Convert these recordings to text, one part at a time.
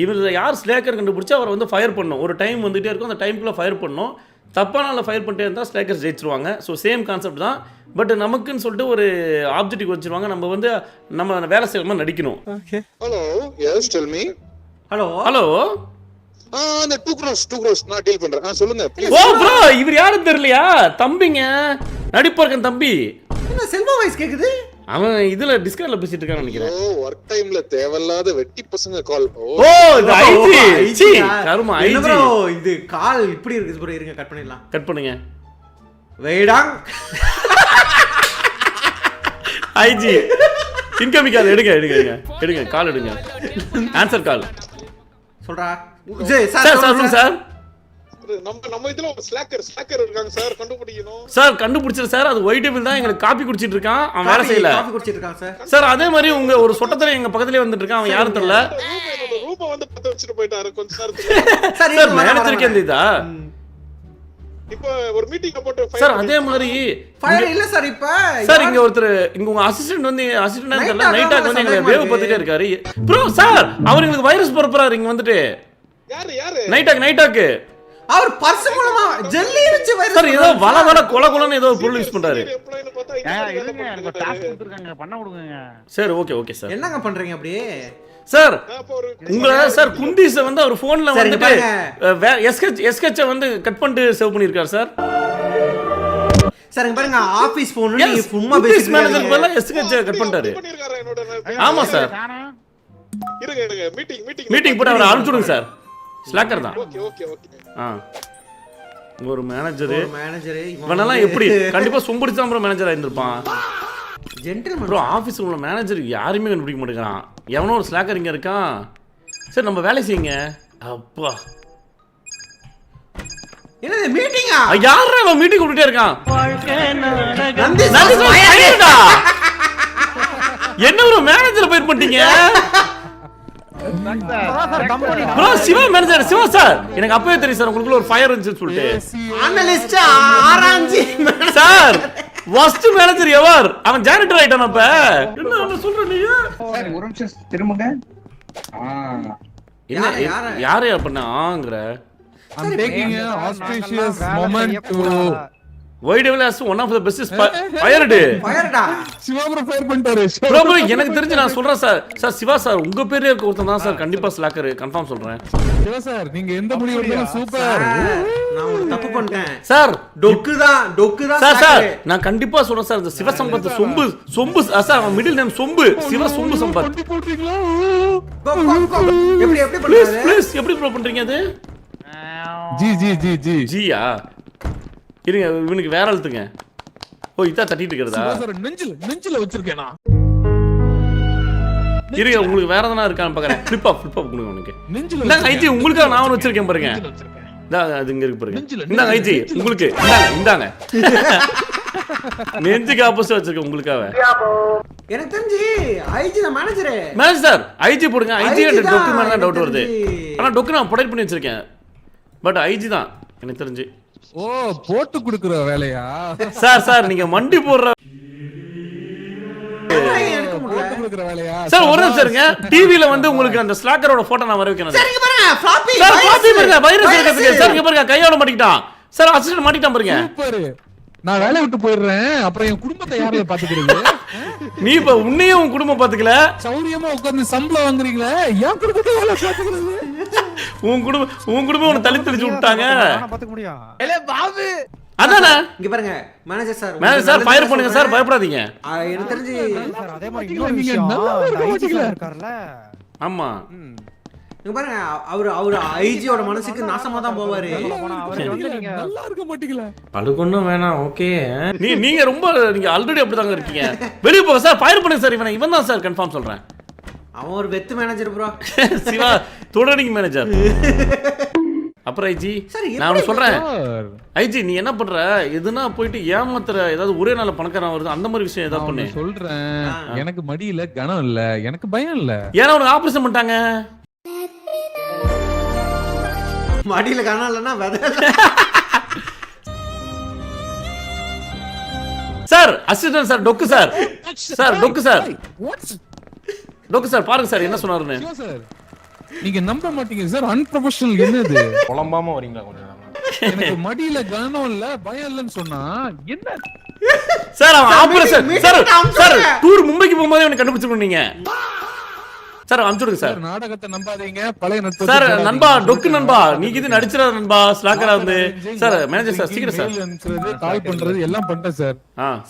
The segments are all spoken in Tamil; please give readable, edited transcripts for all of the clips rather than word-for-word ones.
இவர் யார் ஸ்லேக்கர் கண்டுபிடிச்சி அவரை வந்து ஃபயர் பண்ணணும். ஒரு டைம் வந்துகிட்டே இருக்கும், அந்த டைமுக்குள்ளே ஃபயர் பண்ணணும். தப்பான ஆளை ஃபயர் பண்ணிட்டே இருந்தால் ஸ்லேக்கர்ஸ் ஜெயிச்சிருவாங்க. ஸோ சேம் கான்செப்ட் தான். பட் நமக்குன்னு சொல்லிட்டு ஒரு ஆப்ஜெக்டிவ் வச்சிருவாங்க. நம்ம வந்து நம்ம வேலை செய்கிற மாதிரி நடிக்கணும். Hello yes tell me. Hello hello அந்த 2 crores நான் டீல் பண்றேன். சொல்லுங்க ப்ளீஸ். ஓ ப்ரோ, இவர் யாரும் தெரியலையா? தம்பிங்க, நடிப்பர்க்கன் தம்பி. என்ன செல்வா வாய்ஸ் கேக்குது? அவன் இதுல டிஸ்கார்ட்ல பேசிட்டு இருக்கான்னு நினைக்கிறேன். ஓ வொர்க் டைம்ல தேவையில்லாத வெட்டி பசங்க கால். ஓ இது ஐஜி. சி கர்மா ஐஜி. ப்ரோ இது கால் இப்படி இருக்குது ப்ரோ. இருங்க கட் பண்ணிடலாம். கட் பண்ணுங்க. வெயிடாங் ஐஜி இன்கமிங் கால் எடுங்க எடுங்க எடுங்க கால் எடுங்க. ஆன்சர் கால் சொல்றா. ஜெய் சார் சொல்லுங்க சார். நம்ம இதுல ஒரு ஸ்லாக்கர் இருக்காங்க சார், கண்டுபிடிக்கணும் சார். கண்டுபிடிச்சது சார். அது ஒயிட் டேபிள் தான். எங்களுக்கு காபி குடிச்சிட்டு இருக்கான், அவன் வேலை செய்யல. காபி குடிச்சிட்டு இருக்கான் சார். சார் அதே மாதிரி உங்க ஒரு சொட்டத்தல எங்க பக்கத்துலயே வந்துட்டு இருக்கான், அவன் யாரும் தெரியல. ரூபா வந்து பத்த வச்சிட்டு போயிட்டாரு கொஞ்ச நேரத்துக்கு. சார் மேனேஜருக்கு எந்த இதா இப்போ ஒரு மீட்டிங் போட்டு சார் அதே மாதிரி ஃபயர் இல்ல சார். இப்ப சார் இங்க ஒருத்தர் இங்க உங்க அசிஸ்டன்ட் வந்து அசிஸ்டன்ட் தெரியல, நைட்டாக்கு வந்து எங்க வேவ் பத்திட்டே இருக்காரு. ப்ரோ சார் அவர் உங்களுக்கு வைரஸ் பரப்புறாரு இங்க வந்துட்டு. யாரு நைட்டாக்கு அவர் பர்ஸ் மூலமா ஜெல்லி வச்சு வைரஸ். சார் ஏதோ வள கொலன்னு ஏதோ பொருள் யூஸ் பண்றாரு. இருங்க எனக்கு டாஸ்க் கொடுத்துருக்காங்க, பண்ண கொடுங்க. Sir okay sir. என்னங்க பண்றீங்க அப்படியே? சார் உங்க சார் குண்டீஸ வந்து அவர் போன்ல வந்துட்டு எஸ்கெட்ச வந்து கட் பண்ணிட்டு சேவ் பண்ணிருக்காரு சார். சார் இங்க பாருங்க, ஆபீஸ் போன் நீங்க சும்மா பேசிட்டு மேனேஜர் பதிலா எஸ்கெட்ச கட் பண்ணிட்டாரு. ஆமா சார். இருங்க மீட்டிங் போட்டு அவரை அனுப்பிச்சுடுங்க சார். ஸ்லாக்கர் தான். ஓகே ஒரு மேனேஜர் இவனெல்லாம் எப்படி கண்டிப்பா சொம்படிச்சு தான் ப்ரோ மேனேஜர் ஆயிருந்திருப்பான். ஜென்டில்மேன் ப்ரோ ஆஃபீஸில் உள்ள மேனேஜர் யாருமே கண்டுபிடிக்க மாட்டேங்கிறான். எவனோ ஒரு ஸ்லாக்கர் இங்கே இருக்கான். சரி நம்ம வேலை செய்யுங்க. அப்பா என்னது மீட்டிங்கா? யாரா அவன் மீட்டிங் கூப்பிட்டே இருக்கான்? என்ன ப்ரோ மேனேஜர் போய் பண்ணிட்டீங்க? Bro Siva manager Siva sir. எனக்கு அப்பவே தெரியும் சார் உங்களுக்குள்ள ஒரு ஃபயர் இருந்துச்சுன்னு சொல்லிட்டு. அனலிஸ்ட் ஆராஞ்சி சார் வஸ்ட் மேனேஜர் எவர் அவன் ஜானிட்டர் ஆயிட்டான். அப்ப என்ன சொல்ற நீங்க? ஒரு நிமிஷம் திரும்புங்க. யாரையா பண்ணாங்கற? I'm taking an auspicious moment to YWL as one of the best fired. ஃபயர்டா சிவா ப்ரோ ஃபயர் பண்ணிட்டாரு. ப்ரோ எனக்கு தெரிஞ்சு நான் சொல்றேன் சார். சார் சிவா சார் உங்க பேரே இருக்க ஒருத்தன் தான் சார் கண்டிப்பா ஸ்லாக்கர் கன்ஃபார்ம் சொல்றேன். சிவா சார் நீங்க எந்த முடிவு எடுத்தாலும் சூப்பர். நான் ஒரு தப்பு பண்ணிட்டேன் சார். டொக்கு தான் சார் சார் நான் கண்டிப்பா சொல்றேன் சார். இந்த சிவ சம்பத் சொம்பு சார் அவன் மிடில் நேம் சொம்பு. சிவ சொம்பு சம்பத். பண்ணி போட்றீங்களா? எப்படி பண்றாரு? ப்ளீஸ் எப்படி ப்ரோ பண்றீங்க அது? ஜி ஜியா இருங்க இவனுக்கு வேற அழுத்துங்க. ஓ இதா தட்டிட்டு இருக்கறதா? சிவா சார் நெஞ்சில வச்சிருக்கேன் நான். இருங்க உங்களுக்கு வேற எதனா இருக்கான்னு பார்க்கறேன். ஃபிளிப் ஆஃப் கொடுங்க உனக்கு. நெஞ்சில இந்தாங்க ஐஜி உங்களுக்கு நான் ஒன்னு வச்சிருக்கேன் பாருங்க. இந்தாங்க அது இங்க இருக்கு பாருங்க. இந்தாங்க ஐஜி உங்களுக்கு. இந்தாங்க நெஞ்சுக்கு ஆப்போசிட் வச்சிருக்கேன் உங்களுக்காக. எனக்கு தெரிஞ்சு ஐஜி தான் மேனேஜர். மேனேஜர் சார் ஐஜி போடுங்க. ஐஜி கிட்ட டொக்கு மேல தான் டவுட் வருது. ஆனா டொக்கு நான் ப்ரொடெக்ட் பண்ணி வச்சிருக்கேன். பட் ஐஜி தான் எனக்கு தெரிஞ்சு. ஓ போட்டு குடுக்குற வேலையா? சார் நீங்க மண்டி போடுற போட்டு குடுக்குற வேலையா? சார் ஒரு நிமிஷம் இருங்க. டிவில வந்து உங்களுக்கு அந்த ஸ்லாக்கரோட போட்டோ நான் வர வைக்கிறேன். சரிங்க பாருங்க ஃப்ளாப்பி. சார் ஃப்ளாப்பி பாருங்க வைரஸ் இருக்குது. சார் இங்க பாருங்க கையோட மாட்டிட்டான். சார் அசிஸ்டன்ட் மாட்டிட்டான் பாருங்க. சூப்பர். நான் வேலைய விட்டு போயிடுறேன். அப்புறம் என் குடும்பத்தை யாரல பாத்துக்கிறீங்க? நீ இப்ப உன்னையும் உன் குடும்பம் பாத்துக்கல. சௌரியமா உட்கார்ந்து சம்பளம் வாங்குறீங்களே. என் குடும்பத்தை யாரல பாத்துக்கிறது? உன் குடும்பம் உன்னை தள்ளி தெளிச்சு விட்டாங்க. பாத்துக்க முடியும். ஏலே பாபு அதானே இங்க பாருங்க மேனேஜர் சார் ஃபயர் பண்ணுங்க சார் பயப்படாதீங்க. எனக்கு தெரிஞ்சு சார் அதே மாதிரி இன்னொரு விஷயம் இருக்கார்ல. ஆமா இங்க பாருங்க அவரு ஐஜியோட மனசுக்கு நாசமா தான் போவாரு. அவருக்கு வந்து நீங்க நல்லா இருக்க மாட்டீங்களா? அழுகணும் வேணாம். ஓகே நீங்க ரொம்ப நீங்க ஆல்ரெடி அப்படிதாங்க இருக்கீங்க. வெளிய போங்க சார் ஃபயர் பண்ணுங்க சார். இவன் தான் சார் கன்ஃபார்ம் சொல்றேன். அவன் ஒரு வெத்து மேனேஜர் ப்ரோ. சிவா தொடர்னிங் மேனேஜர். அப்புறம் ஐஜி நான் சொல்றேன். ஐஜி நீ என்ன பண்ற? எதுனா போயிட்டு ஏமாத்துற ஏதாவது ஒரே நாள்ல பணக்காரன் வருது அந்த மாதிரி விஷயம் ஏதாவது பண்ணு. சொல்றேன் எனக்கு மடியில கனம் இல்ல, எனக்கு பயம் இல்ல. ஏன்னா உனக்கு ஆபரேஷன் பண்ணிட்டாங்க. மடியில கனம் இல்லனா சார் அசிஸ்டன்ட் சார் டொக்கு சார். சார் டொக்கு சார். டொக்கு சார் பாருங்க சார் என்ன சொன்னாருன்னு. நீங்க நம்ப மாட்டீங்க சார், அன்ப்ரொஃபஷனல் என்னது? குழம்பாம வரீங்களா கொஞ்சம்? எனக்கு மடியில கனம் இல்ல, பயம் இல்லன்னு சொன்னா என்ன? சார் அவன் operation sir meeting sir tour மும்பைக்கு போகும்போது எனக்கு கண்டுபிடிச்சிருக்கோம் நீங்க. சார் அனுப்பிச்சுடுங்க சார். நாடகத்தை நம்பாதீங்க, பழைய நட்பு. சார் நண்பா டொக்கு நண்பா நீங்க இது நடிச்சிடாத நண்பா, ஸ்லாக்கரா வந்து. சார் மேனேஜர் சார் சீக்கிரம் சார் கால் பண்றது எல்லாம் பண்ணிட்டேன் சார்.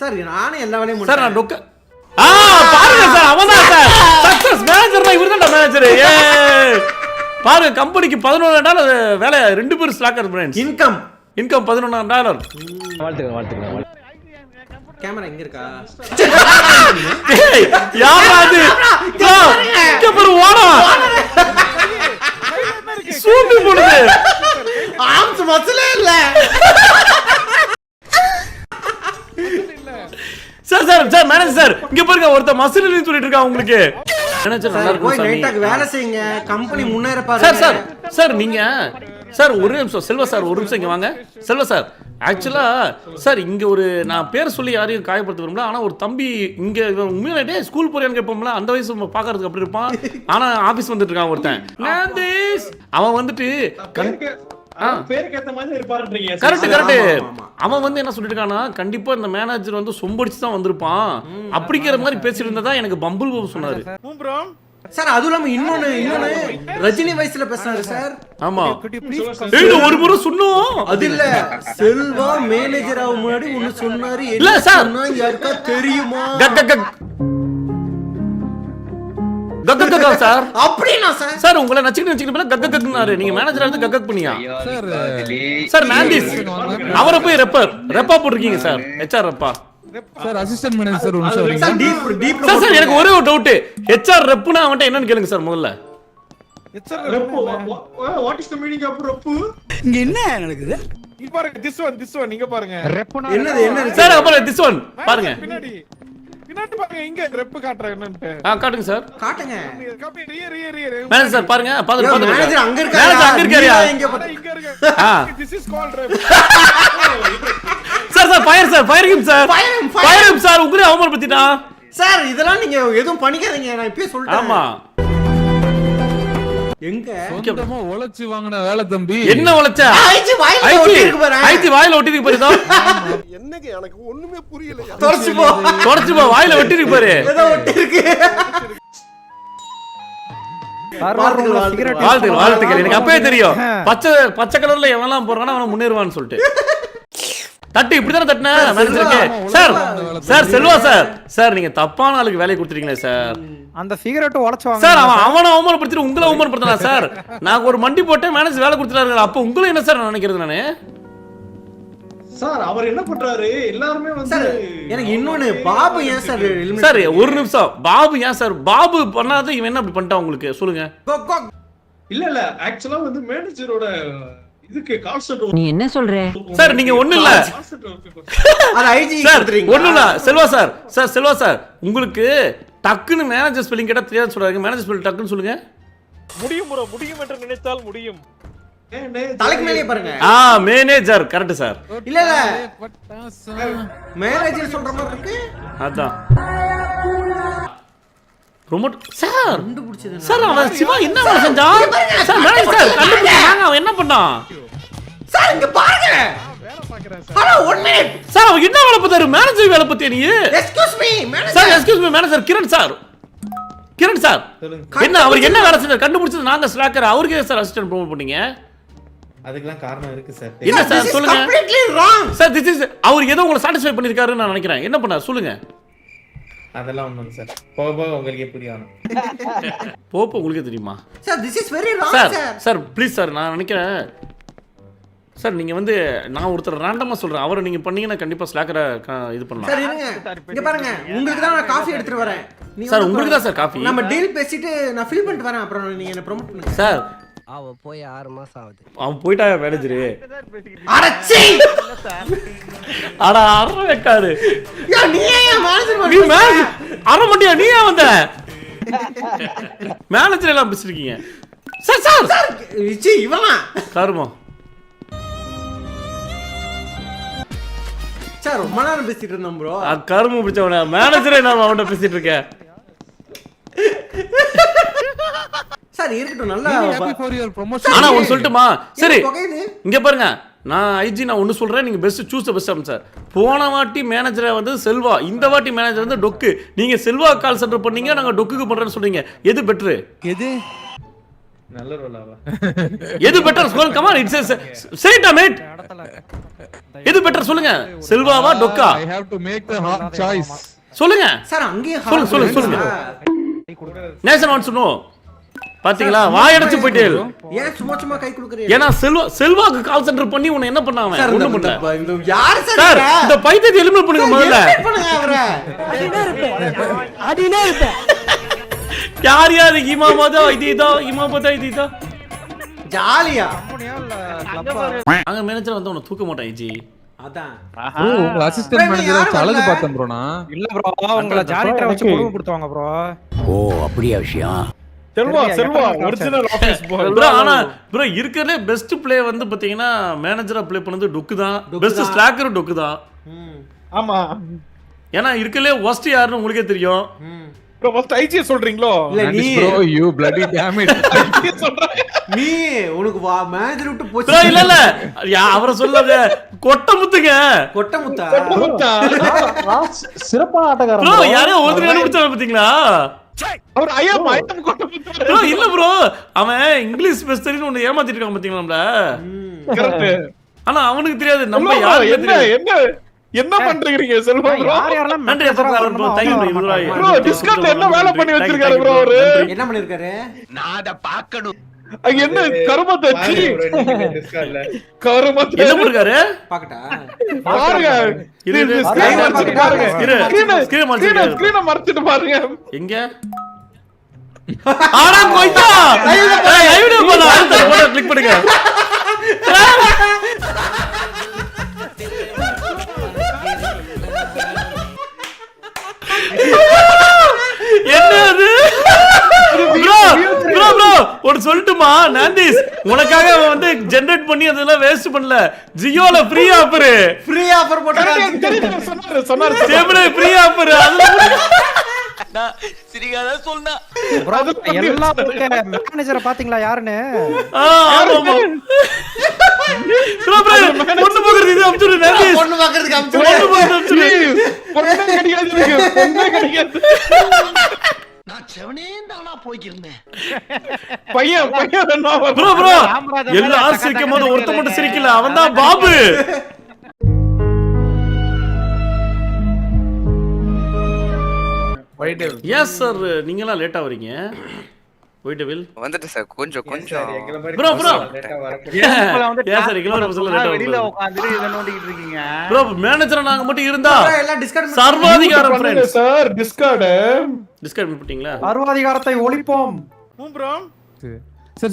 சார் நானே எல்லா வேலையும் சார் நான் முடிச்சேன். டொக்க பாருங்க சார், அவன்தான் சார் சக்சஸ் மேனேஜர் தான், இவர்தான் மேனேஜர். பாருங்க கம்பெனிக்கு $11,000 வேலை, 2 பேர் ஸ்லாக்கர் ஃப்ரெண்ட்ஸ். Income income $11,000. வாழ்த்துக்கள். கேமரா எங்க இருக்கா? ஏய் யாரா அது? இங்க பாரு ஓடா. சூப்பி போடுது. ஆம்ஸ் மசலே இல்ல. Sir sir sir manager sir இங்க பாருங்க, ஒருத்த மசில்னு சொல்லிட்டு இருக்கான் உங்களுக்கு. மேனேஜர் நல்லா சார் போய் இருக்கும் சாமி. நைட்டாக்கு வேலை செய்யுங்க, கம்பெனி முன்னேற சார் பாருங்க. சார் சார் நீங்க சார் ஒரு நிமிஷம் செல்வா சார், ஒரு நிமிஷம் இங்க வாங்க. செல்வா சார் ஆக்சுவலா சார் இங்க ஒரு நான் பேர் சொல்லி யாரையும் காயப்படுத்த விரும்பல, ஆனா ஒரு தம்பி இங்க உண்மையிலே ஸ்கூல் போறியான்னு கேட்போம்ல, அந்த வயசு பாக்குறதுக்கு அப்படி இருப்பான், ஆனா ஆபீஸ் வந்துட்டு இருக்கான் ஒருத்தன் நாந்தேஷ். அவன் வந்துட்டு பேருக்கு ஏத்த மாதிரி இருப்பாருன்றீங்க. Correct correct. ஆமா. அவன் வந்து என்ன சொல்லிட்டு இருக்கானா, கண்டிப்பா இந்த மேனேஜர் வந்து சொம்படிச்சு தான் வந்திருப்பான் அப்படிங்கிற மாதிரி பேசிட்டு இருந்ததா எனக்கு பம்புல் பாபு சொன்னாரு. சார் அதுவும் இல்லாம இன்னொன்னு ரஜினி வயசுல பேசுறாரு சார். ஆமா ஏய் ஒரு முறை சொன்னோம். அது இல்ல, செல்வா மேனேஜர் ஆகும் முன்னாடி ஒன்னு சொன்னாரு. இல்ல சார். சொன்னா யாருக்கா தெரியுமா? கக் கக் கக் கக் கக் சார். அப்படினா சார் சார் உங்களை நச்சிட்டு கக் கக்னாரு. நீங்க மேனேஜரா இருந்து கக் பண்ணியா சார் சார்? மேண்டிஸ் அவரை போய் ரெப்பா போட்டுருக்கீங்க சார், ஹெச்ஆர் ரெப்பா. சார் அசிஸ்டன்ட் மேனேஜர் ஒரு நிமிஷம் வரீங்க? சார் டீப் சார் சார் எனக்கு ஒரே ஒரு டவுட், ஹெச்ஆர் ரெப்புனா அவன்ட்ட என்னன்னு கேளுங்க சார் முதல்ல. What is the meaning of ரப்பு? இங்க என்ன நடக்குது? இங்க பாருங்க, this one இங்க பாருங்க. ரெப்புனா என்னது சார் அப்புறம் திஸ் ஒன் பாருங்க, பின்னாடி பாருங்க, இங்க ரெப்பு காட்றாங்க என்னன்னு. காட்டுங்க சார். காட்டுங்க. காப்பி ரியர் மேனேஜர் சார் பாருங்க, பாத்து பாத்து மேனேஜர் அங்க இருக்காரு. மேனேஜர் அங்க இருக்காருயா? இங்க இங்க இருக்கு. this is called rep. Sir sir fire him sir, fire him sir. உங்களே அவமானப்படுத்திட்டான் சார். இதெல்லாம் நீங்க எதுவும் பண்ணிக்காதீங்க, நான் இப்பவே சொல்லிட்டேன். ஆமா எங்க சொந்தமா உழைச்சு வாங்கின வேலை தம்பி. என்ன உழைச்ச? ஐச்சி வாயில ஒட்டிருக்கு பாரு. ஐச்சி வாயில ஒட்டிருக்கு பாரு. இதோ என்னங்க எனக்கு ஒண்ணுமே புரியல. தொடச்சு போ. தொடச்சு போ, வாயில ஒட்டிருக்கு பாரு. ஏதோ ஒட்டிருக்கு. வாழ்த்துக்கள். எனக்கு அப்பவே தெரியும் பச்சை கலர்ல எவனெல்லாம் போறானோ அவன முன்னேறுவான்னு சொல்லிட்டு. தட்டு இப்படிதானே தட்டின மேனேஜருக்கு. Sir sir Selva sir, sir நீங்க தப்பான ஆளுக்கு வேலையை கொடுத்துட்டீங்களே சார். அந்த சிகரெட் உடைச்சுவாங்க சார் அவனை அவமானப்படுத்திட்டு உங்களை அவமானப்படுத்தலாம் சார். நான் ஒரு மண்டி போட்டேன், மேனேஜர் வேலை கொடுத்துட்டாரு. அப்ப உங்களை என்ன சார் நினைக்கிறது நானு? சார் அவர் என்ன பண்றாரு? எல்லாருமே சார் எனக்கு இன்னொன்னு, பாபு ஏன் சார் சார் ஒரு நிமிஷம், பாபு ஏன் சார்? பாபு பண்ணாத இவன் என்ன அப்படி பண்ணிட்டான் உங்களுக்கு சொல்லுங்க. இல்ல ஆக்சுவலா வந்து மேனேஜரோட இதுக்கு கான்செப்ட் நீ என்ன சொல்ற? சார் நீங்க ஒண்ணு இல்ல அது ஐஜி சார், ஒண்ணு இல்ல Selva sir. Sir Selva sir, உங்களுக்கு டக்குன்னு மேனேஜர் ஸ்பெல்லிங் கேட்டா தெரியாது சொல்றாங்க. மேனேஜர் ஸ்பெல்லிங் டக்குன்னு சொல்லுங்க. முடியும் என்று நினைத்தால் முடியும். தலைக்கு மேலே பாருங்க. Manager correct sir. இல்ல மேனேஜர் சொல்ற மாதிரி இருக்கு. அதான் ப்ரோமோட் சார். கண்டுபிடிச்சது சார் அவன் சிவா என்ன வேலை செஞ்சான் சார்? மேனேஜர் சார் கண்டுபிடிச்சாங்க. அவன் என்ன பண்ணான் சார்? இங்க பாருங்க. Hello 1 minute sir. அவன் என்ன வேலை பார்த்தாரு? மேனேஜர் வேலை பத்தி நீ? Excuse me sir manager. Excuse me manager Kiran sir. Kiran sir என்ன அவருக்கு என்ன வேலை செஞ்சார்? கண்டுபிடிச்சது நாங்க ஸ்லாக்கர். அவருக்கு சார் அசிஸ்டன்ட் ப்ரோமோட் பண்ணீங்க. அதுக்கெல்லாம் காரணம் இருக்கு சார். என்ன சார் சொல்லுங்க. Completely wrong sir this is அவர் ஏதோ உங்களை சாட்டிஸ்ஃபை பண்ணிருக்காருன்னு நான் நினைக்கிறேன். என்ன பண்ணார் சொல்லுங்க. அதெல்லாம் ஒண்ணும் சார், போக போக உங்களுக்கே புரியும். போப்போ உங்களுக்கே தெரியுமா sir? This is very wrong sir. Sir. Sir please sir, நான் நினைக்கிறேன் சார் நீங்க வந்து நான் ஒருத்தர் ரேண்டமா சொல்றேன், அவரை நீங்க பண்ணீங்கன்னா கண்டிப்பா ஸ்லாக்கரை இது பண்ணலாம். சார் இருங்க, இங்க பாருங்க, உங்களுக்கு தான் நான் காஃபி எடுத்துட்டு வரேன். சார் உங்களுக்கு தான் சார் காஃபி. நம்ம டீல் பேசிட்டு நான் ஃபில் பண்ணிட்டு வரேன், அப்புறம் நீங்க என்ன ப்ரோமோட் பண்ணுங்க. சார் அவன் போய் 6 மாசம் ஆகுது. அவன் போயிட்டா மேனேஜர். அடச்சி அட அற வைக்காரு. யா நீ ஏன் மேனேஜர் நீ மேனேஜர் அற மாட்டியா? நீ ஏன் வந்த? மேனேஜர் எல்லாம் பேசிருக்கீங்க சார். சார் சார் இச்சி இவனா கருமோ சார் ரொம்ப நேரம் பேசிட்டு இருந்தோம் ப்ரோ. கருமம் பிடிச்சவன மேனேஜரே நான் அவன்கிட்ட பேசிட்டு இருக்கேன். சார் சார் இருக்கட்டும் நல்லா happy for your promotion. ஆனா ஒன்னு சொல்லட்டுமா சரி புகையுது. இங்க பாருங்க நான் ஐஜி நான் ஒன்னு சொல்றேன் நீங்க best choose the best sir போன வாட்டி மேனேஜரை வந்து செல்வா இந்த வாட்டி மேனேஜர் வந்து டொக்கு நீங்க செல்வா கால் சென்டர் பண்ணீங்க நாங்க டொக்குக்கு பண்றேன்னு சொல்றீங்க எது பெட்டர் எது நல்ல ரோலாவா எது பெட்டர் சொல்லுங்க come on it's sad mate எது பெட்டர் சொல்லுங்க செல்வாவா டொக்கா I have to make the hard choice. சொல்லுங்க சார் அங்கேயே சொல்லுங்க. நேசன் வான்ஸ் நோ பாத்தீங்களா வாயடைச்சு போயிட்டே ஏன் சும்மா கை கொடுக்குறீங்க ஏன்னா செல்வாக்கு கால் சென்டர் பண்ணி உன்னை என்ன பண்ணாம சார் ஒண்ணும் பண்ணல இந்த யார் சார் சார் இந்த பைத்தியத்தை எலிமினேட் பண்ணுங்க முதல்ல பண்ணுங்க அவரை அடினே இருப்பேன் யார் இமாமதா இதீதா இமாமதா இதீதா ஜாலியா அங்க மேனேஜர் வந்து உன்னை தூக்க மாட்டான் ஐஜி அதான் Bro, உங்க assistant Bro, manager யாரும் அழகு வரல. பார்த்தேன் bro நான். இல்ல ப்ரோ உங்களை ஜாலிட்டா வச்சு கொடுக்க கொடுத்தாங்க bro Selva original office boy. Bro ஆனா ப்ரோ இருக்கறதே பெஸ்ட் ப்ளே வந்து பாத்தீங்கன்னா மேனேஜரா ப்ளே பண்ணது டொக்கு தான் பெஸ்ட் ஸ்ட்ராக்கர் டொக்கு தான் ஆமா ஏன்னா இருக்கலே worst யாருன்னு உங்களுக்கே தெரியும் ப்ரோ ஃபர்ஸ்ட் ஐஜி சொல்றீங்களோ இல்ல நீ Nandis bro, you bloody damn it. நீ உனக்கு மேனேஜர் விட்டு ப்ரோ போச்சு இல்ல இல்ல அவரை சொல்லாத கொட்ட முத்துங்க கொட்ட முத்தா சிறப்பான ஆட்டக்காரன் ப்ரோ யாரோ ஒருத்தர் கண்டுபிடிச்சாங்க பாத்தீங்களா அவர் ஐயம் கொட்ட முத்தாரு. ப்ரோ இல்ல ப்ரோ அவன் இங்கிலீஷ் பேசுறதுன்னு ஒன்னு ஏமாத்திட்டு இருக்கான் பாத்தீங்களா நம்மள கரெக்ட். ஆனா அவனுக்கு தெரியாது நம்ம நம்ம யாரு என்ன பண்றீங்க செல்வா ப்ரோ? யார் யாரெல்லாம் நன்றி அப்பா bro thank you bro bro discount என்ன வேலை பண்ணி வச்சிருக்காரு ப்ரோ அவரு? என்ன பண்ணிருக்காரு அங்க என்ன கருமத்தை பாருங்க bro, நீங்க டிஸ்கார்ட்ல கருமத்தை என்ன பண்ணிருக்காரு பாக்கட்டா பாருங்க இரு, இரு, ஸ்கிரீன் மறைச்சிட்டு பாருங்க இரு, ஸ்கிரீன் screen மறைச்சிட்டு ஸ்கிரீன் மறைச்சிட்டு பாருங்க எங்க ஆனா கொய்தா லைவ்ல போடா அடுத்த போட்டோ கிளிக் பண்ணுங்க என்ன அது ப்ரோ ப்ரோ ப்ரோ ஒரு சொல்லட்டுமா நாந்திஸ் உனக்காக அவன் வந்து ஜெனரேட் பண்ணி அதெல்லாம் வேஸ்ட் பண்ணல ஜியோல ஃப்ரீ ஆஃபர் போட்டாங்க சொன்னாரு சேமனே ஃப்ரீ ஆஃபர் சிரிக்காத சொன்னா ப்ரோ எல்லா மேனேஜரை பாத்தீங்களா யாருன்னு ஆமா ப்ரோ ப்ரோ பொண்ணு போகிறது இது அம்சுரு நாந்திஸ் பொண்ணு பாக்குறதுக்கு அம்சு பொண்ணு போகிறது அம்சுரு பொண்ணே கிடைக்காது பொண்ணே கிடைக்காது நான் செவனே தானா போய்க்கிருந்தேன் பையன் என்ன ப்ரோ ப்ரோ எல்லாரும் சிரிக்கும் போது ஒருத்த மட்டும் சிரிக்கல அவன் தான் பாபு எஸ் சார் நீங்கலாம் லேட்டா வரீங்க ஒயிட்டவில் வந்துட்டு சார் கொஞ்சம் எங்களை மாதிரி Bro, bro. லேட்டா வரக்கூடாது. ஏன் சார் இவ்வளவு சொல்ல லேட்டா வெளியில வரீங்க உட்கார்ந்துட்டு இதை நோண்டிக்கிட்டு இருக்கீங்க ப்ரோ மேனேஜரா நாங்க மட்டும் இருந்தா எல்லாம் டிஸ்கவுண்ட் சர்வாதிகாரம் பண்ணுங்க ஃப்ரெண்ட்ஸ் சார் டிஸ்கார்ட் டிஸ்கவுண்ட் பண்ணிட்டீங்களா சர்வாதிகாரத்தை ஒழிப்போம் ப்ரோ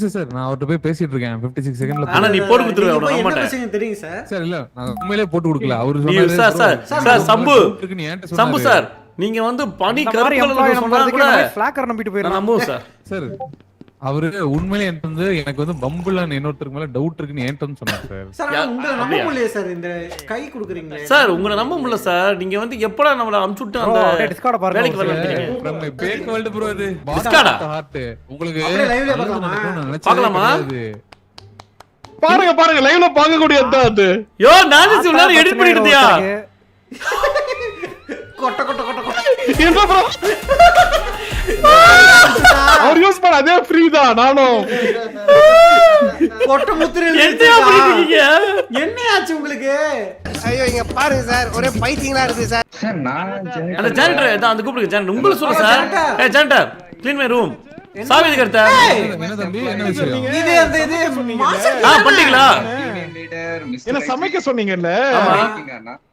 சார் நான் அவர்ட்ட போய் பேசிட்டு இருக்கேன் 56 செகண்ட்ல. ஆனா நீ போட்டு கொடுத்துருவே அவன என்ன மாட்டேன் பேசுங்க தெரியும் சார் சார் இல்ல நான் உண்மையிலேயே போட்டு கொடுக்கல. அவரு நீ சொன்னாரு சார் சார் bro, சார் சம்பு இருக்குன்னு என்கிட்ட சம்பு சொன்னாரு. சார் நீங்க வந்து பனி இந்த மாதிரி கருப்புல எம்ப்ளாயி சொன்னா கூட ஃபிளாக்கர் நம்பிட்டு நான் போயிடலாம் நம்புவேன் சார் சார் அவரு உண்மையிலே என்கிட்ட வந்து எனக்கு வந்து பம்புலான்னு இன்னொருத்தருக்கு மேல டவுட் இருக்குன்னு என்கிட்ட வந்து சொன்னார் சார். சார் ஆனா உங்களை நம்ப அப்படியா? முடியல சார் இந்த கை கொடுக்குறீங்களே சார் உங்களை நம்ப முடியல சார் நீங்க வந்து எப்படா நம்மள அமுச்சுட்டு அந்த டிஸ்கார்ட பாருங்க வேலைக்கு வரலாம் From my fake world bro இது. Discord ஆ? Heart. உங்களுக்கு அப்படியே live ல நல்லது பார்க்கலாமா? நடக்கும்னு நான் நினைச்சதே பார்க்கலாமா? கிடையாது. பாருங்க லைவ்ல பார்க்க கூடியது அது யோ நான் இவ்வளவு எடிட் பண்ணிட்டியா கொட்ட கொட்ட கொட்ட கொட்ட என்ன ப்ரோ அவர் யூஸ் பண்ண அதே ஃப்ரீ தான் நானும் கொட்ட முத்திரை என்னையா பண்ணிட்டீங்க என்ன ஆச்சு உங்களுக்கு ஐயோ இங்க பாருங்க சார் ஒரே பைத்தியங்களா இருக்கு சார் அந்த ஜானிட்டர் அதான் அந்த கூப்பிடுங்க ஜானிட்டர் உங்களுக்கு சொல்ல சார் ஏய் ஜானிட்டர் க்ளீன் மை ரூம் சாவி எதுக்கு என்ன தம்பி என்ன விஷயம்? இது அந்த இது மாசம் பண்ணிட்டீங்களா என்ன சமைக்க சொன்னீங்கல்ல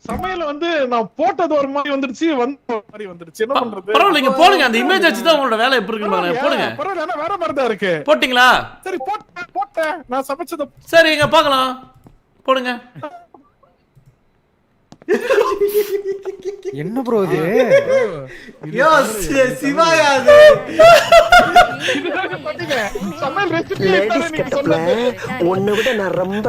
சமையல வந்து நான் போட்டது ஒரு மாதிரி வந்துருச்சு வந்து ஒரு மாதிரி வந்துருச்சு என்ன பண்றது பரவாயில்ல நீங்க போடுங்க அந்த இமேஜ் வச்சு தான் உங்களோட வேலை எப்படி இருக்குன்னு பாருங்க போடுங்க பரவாயில்ல ஆனா வேற மாதிரி தான் இருக்கு போட்டிங்களா சரி போட்டேன் நான் சமைச்சத சரி இங்க பார்க்கலாம் போடுங்க என்ன ப்ரோ இது யோ சிவாயா அது சமையல் ரெசிபி நீங்க சொன்னது உன்னை விட நான் ரொம்ப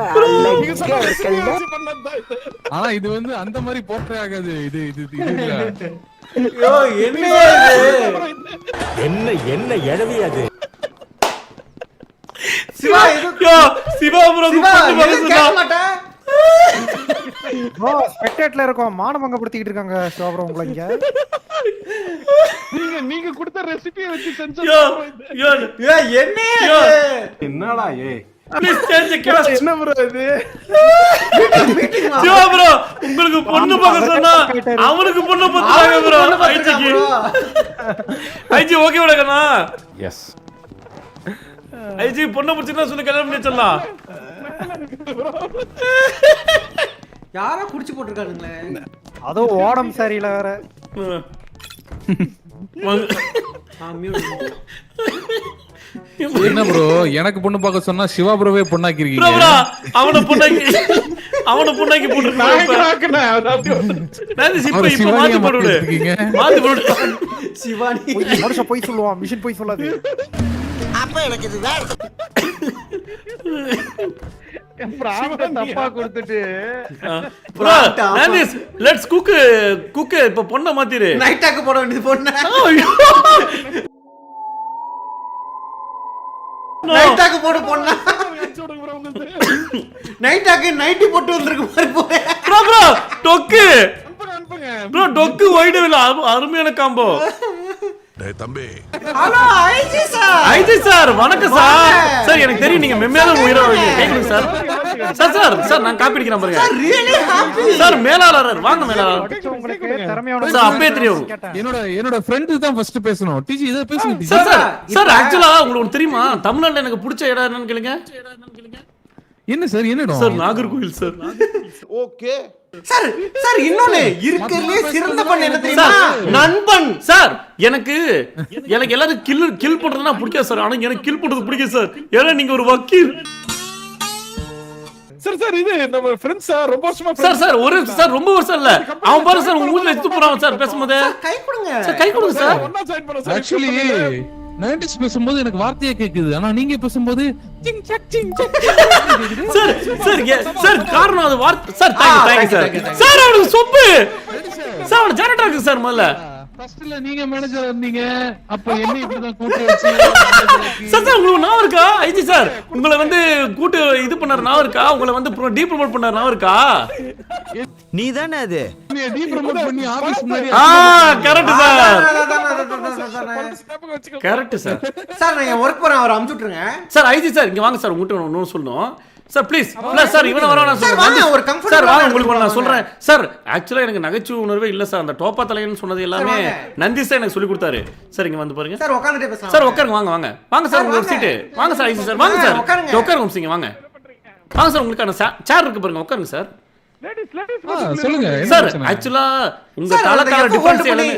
நீங்க சொன்ன recipe வச்சு பண்ணதுதான் இது. ஆனா இது வந்து அந்த மாதிரி போர்ட்ரே ஆகாது. இது இது இது இல்ல. யோ என்ன இது சிவா எதுவும் யோ சிவா ப்ரோ சிவா எதுவும் கேட்க மாட்டேன். ப்ரோ ஸ்பெக்டேட்ல இருக்கோம் மானபங்கப்படுத்திட்டு இருக்காங்க சிவா உங்களை இங்க. நீங்க கொடுத்த ரெசிபியை வச்சு செஞ்ச யோ யோ ஏய் என்னையா என்னடா ஏய் ப்ளீஸ் சேஞ்ச் கேஸ். என்ன ப்ரோ இது? சிவா ப்ரோ உங்களுக்கு பொண்ணு பார்க்க சொன்னா அவனுக்கு பொண்ணு பார்த்தாங்க ப்ரோ. ஐஜிக்கு ஐஜி ஓகே விடக்கண்ணா. எஸ் ஐஜி பொண்ணு பிடிச்சிருந்தா சொல்லி கல்யாணம் பண்ணி வச்சிடலாம். யாரோ குடிச்சு போட்டுருக்கானுங்களே. அதுவும் ஓடம் சரியில்ல வேற. என்ன ப்ரோ எனக்கு பொண்ணு பார்க்க சொன்னா சிவா ப்ரோவே பொண்ணாக்கி ப்ரோ இருக்கீங்க. ப்ரோ அவனை பொண்ணாக்கி போட்டுருக்காங்க. நான் இப்ப அவரை இப்ப சிவானியா மாத்தி மாத்தி போடுடு. வச்சிருக்கீங்க. மாத்தி போடு. சிவானி மனுஷன் போய் சொல்லுவான் மிஷின் போய் சொல்லாது. அப்ப எனக்கு இது வேற தப்பா கொடுத்துட்டு ப்ரோ நானிஸ் லெட்ஸ் குக் இப்ப பொண்ண மாத்திரு. நைட் டாக் போட வேண்டியது பொண்ணு. நைட் டாக் போடு பொண்ணு. நைட் டாக் நைட்டி போட்டு வந்திருக்கு பாரு போறேன். ப்ரோ ப்ரோ டொக்கு ப்ரோ டொக்கு வைடு இல்ல அருமையான காம்போ. தம்பி hello IG sir. IG sir வணக்கம் சார். சார் எனக்கு தெரியும் நீங்க மெம்மேல உயிரா கேக்குறீங்க சார். சார் நான் காப்பி அடிக்கிறேன் பாருங்க. Really happy. சார் மேலாளர் வாங்க மேலாளர். உங்களுக்கு திறமையான சார் அப்பே தெரியும். என்னோட ஃப்ரெண்ட் தான் ஃபர்ஸ்ட் பேசணும். டிஜி இத பேசுங்க டிஜி. சார் ஆக்சுவலா உங்களுக்கு தெரியுமா தமிழ்நாட்டுல எனக்கு பிடிச்ச இடம் என்னன்னு கேளுங்க. என்ன சார் என்ன இடம்? Sir Nagercoil sir. Okay sir இன்னொன்னு இருக்கறதுலே சிறந்த பண்ண என்ன தெரியுமா? நண்பன். சார் எனக்கு எல்லாரும் கில் பண்றதுனா பிடிக்காது சார். ஆனா எனக்கு கில் பண்றது பிடிக்கும் சார். ஏன்னா நீங்க ஒரு வக்கீல். சார் இது நம்ம ஃப்ரெண்ட்ஸ் சார் ரொம்ப வருஷமா சார் ரொம்ப வருஷம் இல்ல. அவன் பாரு சார் உங்க ஊர்ல எடுத்து போறான் சார் பேசும்போது. கை கொடுங்க. சார் கை கொடுங்க சார். ஒண்ணா ஜாயின் பண்ணோம் சார். ஆக்சுவலி 90s பேசும்போது எனக்கு வார்த்தையே கேக்குது. ஆனா நீங்க பேசும்போது சிங் சக் சார் காரணம் அது வார்த்தை சார். Thank sir. சார் அவனுக்கு சொப்பு. சார் அவன் ஜெனரேட்டர் இருக்கு சார் முதல்ல. ஃபர்ஸ்ட்ல நீங்க மேனேஜர் இருந்தீங்க. அப்ப என்ன இப்படி தான் கூட்டி வச்சு சார் உங்களுக்கு நான் இருக்கா ஐஜி சார் உங்களை வந்து கூட்டு இது பண்ணாரு நான் இருக்கா உங்களை வந்து டீ ப்ரோமோட் பண்ணாரு நான் இருக்கா நீ தானே அது டீ ப்ரோமோட் பண்ணி ஆபீஸ் முன்னாடி correct sir correct sir sir நான் வர்க் போறேன் அவரை அனுப்பிச்சு விட்டுருங்க சார் ஐஜி சார் இங்க வாங்க சார் உங்ககிட்ட ஒன்னு சொல்லணும் சார் ப்ளீஸ் சார் இவன வர நான் சார் வாங்க ஒரு கம்ஃபர்ட் சார் வாங்க உங்களுக்கு நான் சொல்றேன் சார் ஆக்சுவலா எனக்கு நகைச்சுவை உணர்வே இல்ல சார் அந்த டோப்பா தலையன்னு சொன்னது எல்லாமே நந்தி சார் எனக்கு சொல்லி கொடுத்தாரு சார் இங்க வந்து பாருங்க சார் உட்கார்ந்துட்டே பேசலாம் சார் உட்காருங்க வாங்க சார் உங்க சீட் வாங்க சார் ஐசி சார் வாங்க சார் உட்காருங்க சிங்க வாங்க சார் உங்களுக்கான சேர் இருக்கு பாருங்க உட்காருங்க சார் லேடிஸ் சொல்லுங்க சார் ஆக்சுவலா உங்க தலக்கால டிஃபரன்ஸ் எல்லாமே